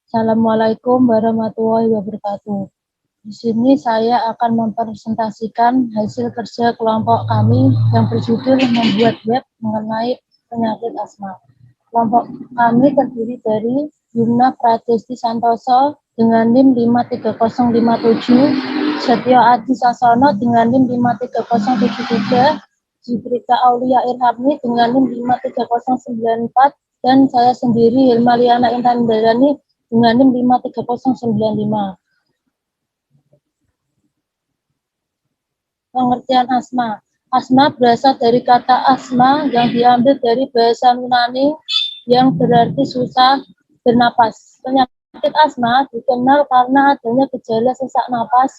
Assalamualaikum warahmatullahi wabarakatuh. Di sini saya akan mempresentasikan hasil kerja kelompok kami yang berjudul membuat web mengenai penyakit asma. Kelompok kami terdiri dari Yumna Pratesti Santoso dengan NIM 53057, Setio Adi Sasono dengan NIM 53073, Jibrika Aulia Irhamni dengan NIM 53094, dan saya sendiri Hilma Liana Intan Darani dengan NIM 53095. Pengertian asma. Asma berasal dari kata asma yang diambil dari bahasa Yunani yang berarti susah bernapas. Penyakit asma dikenal karena adanya gejala sesak napas,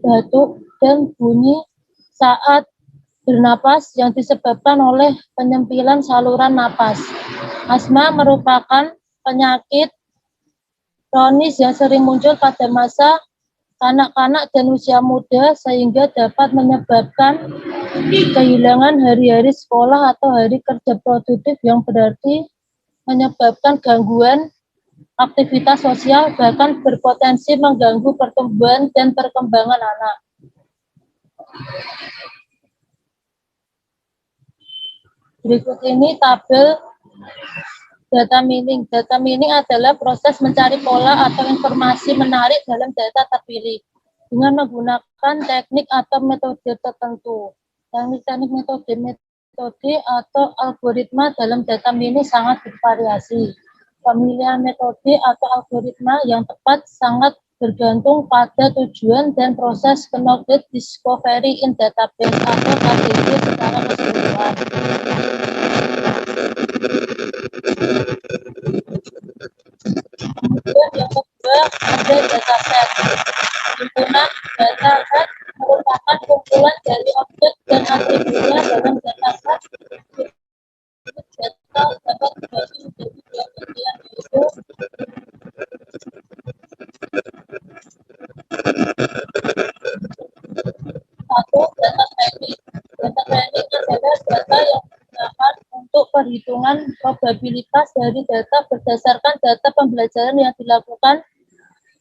batuk, dan bunyi saat bernapas yang disebabkan oleh penyempilan saluran napas. Asma merupakan penyakit kronis yang sering muncul pada masa kanak-kanak dan usia muda sehingga dapat menyebabkan kehilangan hari-hari sekolah atau hari kerja produktif yang berarti menyebabkan gangguan aktivitas sosial, bahkan berpotensi mengganggu pertumbuhan dan perkembangan anak. Berikut ini tabel data mining. Data mining adalah proses mencari pola atau informasi menarik dalam data terpilih dengan menggunakan teknik atau metode tertentu. Teknik metode atau algoritma dalam data mining sangat bervariasi. Pemilihan metode atau algoritma yang tepat sangat bergantung pada tujuan dan proses knowledge discovery in database atau KDB secara keseluruhan. Kemudian yang kedua ada dataset. Himpunan dataset merupakan kumpulan dari objek dan atributnya dalam dataset. Data dapat dibagi menjadi dua bagian, yaitu satu, data training. Data training adalah data yang digunakan untuk perhitungan probabilitas dari data berdasarkan data pembelajaran yang dilakukan.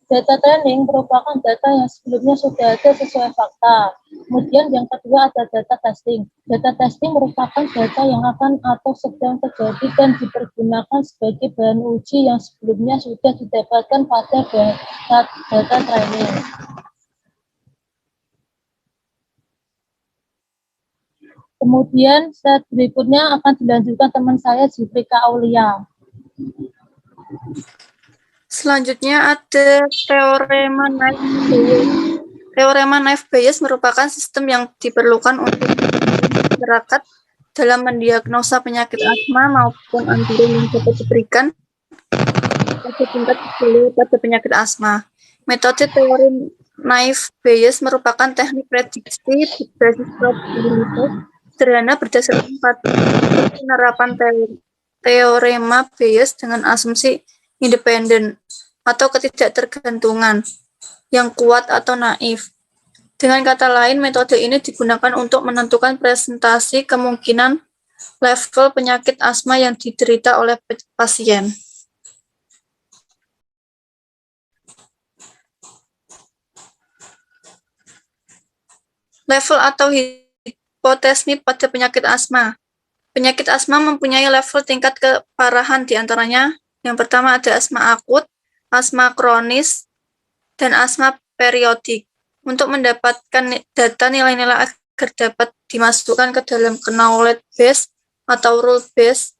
Data training merupakan data yang sebelumnya sudah ada sesuai fakta. Kemudian yang kedua ada data testing. Data testing merupakan data yang akan atau sedang terjadi dan dipergunakan sebagai bahan uji yang sebelumnya sudah didapatkan pada data training. Kemudian slide berikutnya akan dilanjutkan teman saya Jibrika Aulia. Selanjutnya ada teorema Naif-Bayes. Teorema Naif-Bayes merupakan sistem yang diperlukan untuk masyarakat dalam mendiagnosa penyakit asma maupun antigen yang dapat diberikan pada tingkat pada penyakit asma. Metode teori Naif-Bayes merupakan teknik prediksi berbasis probabilitas sederhana berdasarkan pada penerapan teorema Bayes dengan asumsi independen atau ketidaktergantungan yang kuat atau naif. Dengan kata lain, metode ini digunakan untuk menentukan presentasi kemungkinan level penyakit asma yang diderita oleh pasien. Level atau hipotesmi pada penyakit asma. Penyakit asma mempunyai level tingkat keparahan, diantaranya yang pertama ada asma akut, asma kronis, dan asma periodik. Untuk mendapatkan data nilai-nilai agar dapat dimasukkan ke dalam knowledge base atau rule base,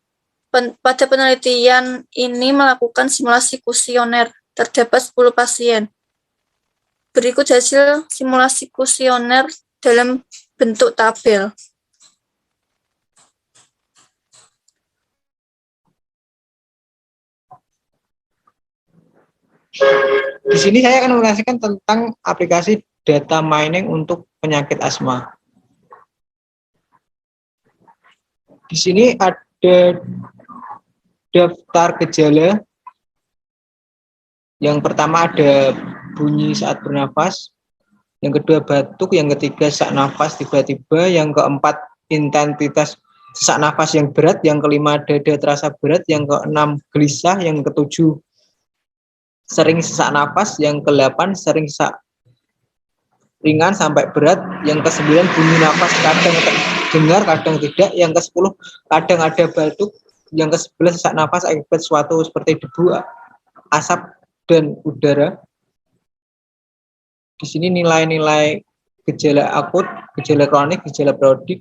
pada penelitian ini melakukan simulasi kuesioner terdapat 10 pasien. Berikut hasil simulasi kuesioner dalam bentuk tabel. Di sini saya akan menjelaskan tentang aplikasi data mining untuk penyakit asma. Di sini ada daftar gejala. Yang pertama ada bunyi saat bernafas, yang kedua batuk, yang ketiga sesak nafas tiba-tiba, yang keempat intensitas sesak nafas yang berat, yang kelima dada terasa berat, yang keenam gelisah, yang ketujuh sering sesak napas, yang ke-8 sering sesak ringan sampai berat, yang ke-9 bunyi napas kadang dengar kadang tidak, yang ke-10 kadang ada batuk, yang ke-11 sesak napas akibat suatu seperti debu, asap dan udara. Di sini nilai-nilai gejala akut, gejala kronik, gejala periodik.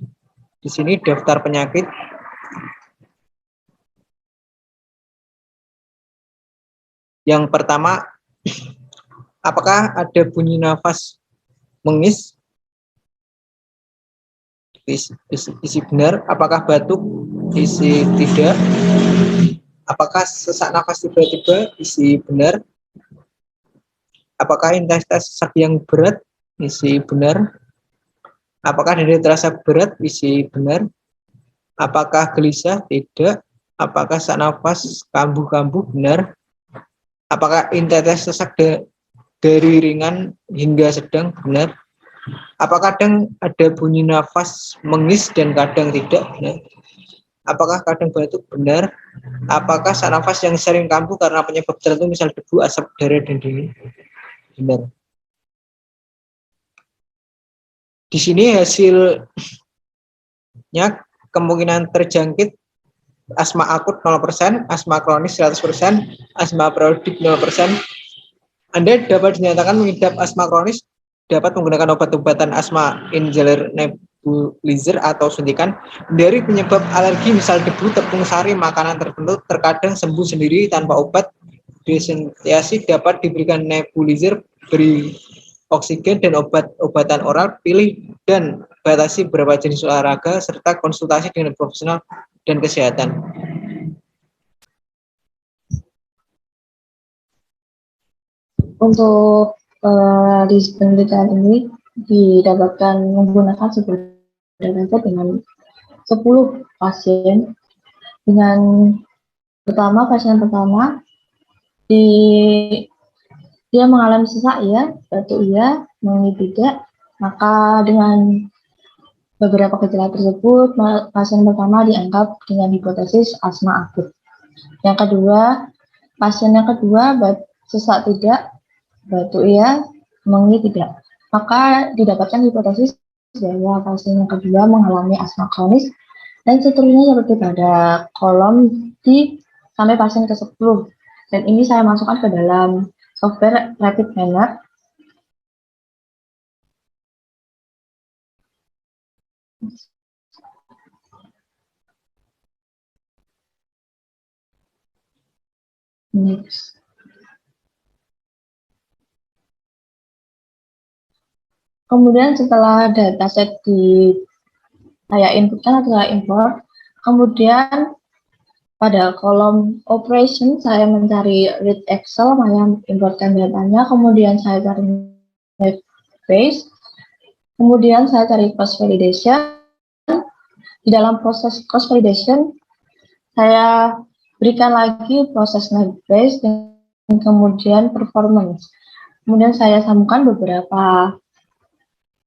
Di sini daftar penyakit. Yang pertama, apakah ada bunyi nafas mengis? Isi benar. Apakah batuk? Isi tidak. Apakah sesak nafas tiba-tiba? Isi benar. Apakah intensitas sesak yang berat? Isi benar. Apakah dada terasa berat? Isi benar. Apakah gelisah? Tidak. Apakah sesak nafas kambuh-kambuh? Benar. Apakah intensitas sesak dari ringan hingga sedang? Benar. Apakah kadang ada bunyi nafas mengis dan kadang tidak? Benar. Apakah kadang batuk? Benar. Apakah sesak nafas yang sering kambuh karena penyebab tertentu, misal debu, asap udara, dan dingin? Benar. Di sini hasilnya kemungkinan terjangkit asma akut 0%, asma kronis 100%, asma periodik 0%. Anda dapat dinyatakan mengidap asma kronis dapat menggunakan obat-obatan asma inhaler, nebulizer, atau suntikan dari penyebab alergi, misal debu, tepung sari, makanan tertentu, terkadang sembuh sendiri tanpa obat. Desensitasi dapat diberikan nebulizer, beri oksigen, dan obat-obatan oral. Pilih dan batasi beberapa jenis olahraga serta konsultasi dengan profesional dan kesehatan. Untuk di penelitian ini didapatkan menggunakan sebuah data dengan 10 pasien. Dengan pasien pertama dia mengalami sesak ya, batuk ya, mengi tidak. Maka dengan beberapa gejala tersebut, pasien pertama dianggap dengan hipotesis asma akut. Yang kedua, pasien yang kedua sesak tidak, batuk ya, mengi tidak. Maka didapatkan hipotesis bahwa pasien yang kedua mengalami asma kronis, dan seterusnya seperti pada kolom D sampai pasien ke-10. Dan ini saya masukkan ke dalam software Rapid Manner. Next. Kemudian setelah dataset saya inputkan atau saya import, kemudian pada kolom operation saya mencari read Excel, saya importkan datanya, kemudian saya cari base, kemudian saya cari cross validation. Di dalam proses cross validation saya berikan lagi proses base dan kemudian performance. Kemudian saya sambungkan beberapa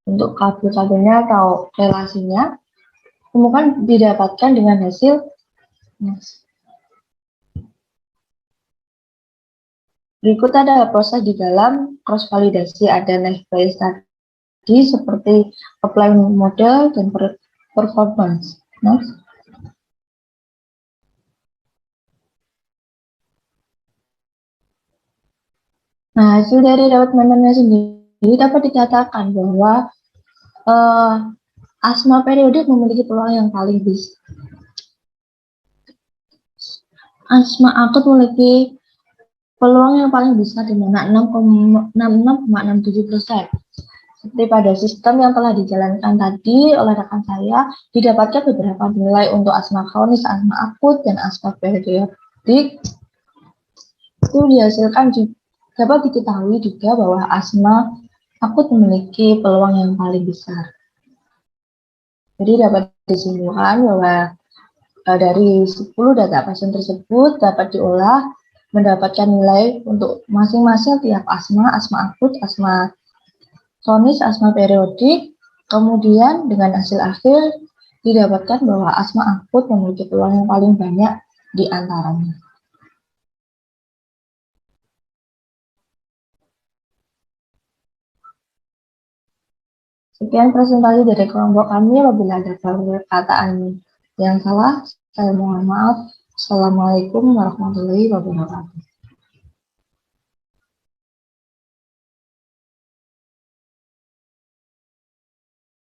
untuk kabel-kabelnya atau relasinya, kemudian didapatkan dengan hasil berikut. Ada proses di dalam cross validasi, ada base tadi seperti apply model dan performance. Next. Nah, hasil dari Rapid Manner sendiri dapat dikatakan bahwa asma periodik memiliki peluang yang paling besar. Asma akut memiliki peluang yang paling besar di mana 66,67%. Seperti pada sistem yang telah dijalankan tadi oleh rekan saya, didapatkan beberapa nilai untuk asma kronis, asma akut, dan asma periodik. Itu dihasilkan dapat diketahui juga bahwa asma akut memiliki peluang yang paling besar. Jadi dapat disimpulkan bahwa dari 10 data pasien tersebut dapat diolah mendapatkan nilai untuk masing-masing tiap asma akut, asma kronis, asma periodik. Kemudian dengan hasil akhir didapatkan bahwa asma akut memiliki peluang yang paling banyak di antaranya. Sekian presentasi dari kelompok kami. Apabila ada perkataan yang salah, saya mohon maaf. Assalamualaikum warahmatullahi wabarakatuh.